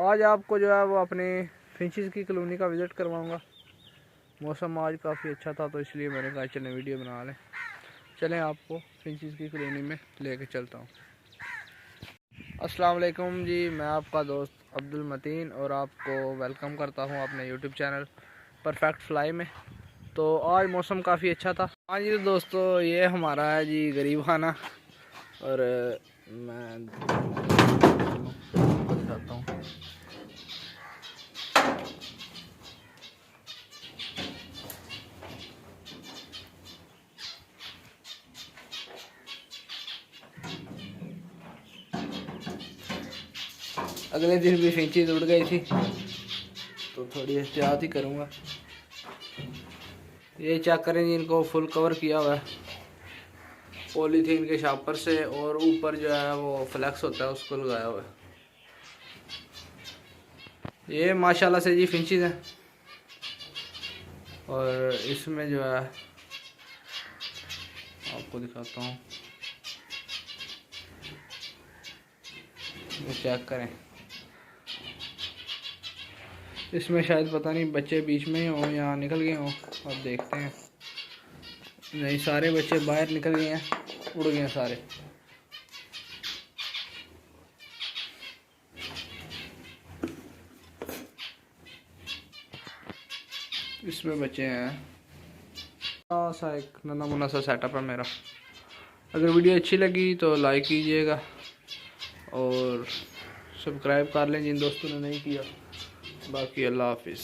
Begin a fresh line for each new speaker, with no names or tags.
आज आपको जो है वो अपने फिंचेस की कॉलोनी का विज़िट करवाऊंगा। मौसम आज काफ़ी अच्छा था तो इसलिए मैंने कहा चलें वीडियो बना लें। चलें आपको फिंचेस की कॉलोनी में लेके चलता हूँ। अस्सलाम वालेकुम जी, मैं आपका दोस्त अब्दुल मतीन और आपको वेलकम करता हूँ अपने यूट्यूब चैनल परफेक्ट फ्लाई में। तो आज मौसम काफ़ी अच्छा था। हाँ जी दोस्तों, ये हमारा है जी गरीब खाना और मैं दिखाता हूँ। अगले दिन भी फिंचेस उड़ गई थी तो थोड़ी एहतियात ही करूँगा। ये चेक करें जी, इनको फुल कवर किया हुआ है पॉलीथीन के शापर से और ऊपर जो है वो फ्लैक्स होता है उसको लगाया हुआ है। ये माशाल्लाह से जी फिंचेस हैं और इसमें जो है आपको दिखाता हूँ, ये चेक करें। इसमें शायद पता नहीं बच्चे बीच में ही हों या निकल गए हों, अब देखते हैं। नहीं, सारे बच्चे बाहर निकल गए हैं, उड़ गए हैं सारे। इसमें बच्चे हैं। सा एक नन्हा मुन्ना सा सेटअप है मेरा। अगर वीडियो अच्छी लगी तो लाइक कीजिएगा और सब्सक्राइब कर लें जिन दोस्तों ने नहीं किया। बाकी अल्लाह हाफिज़।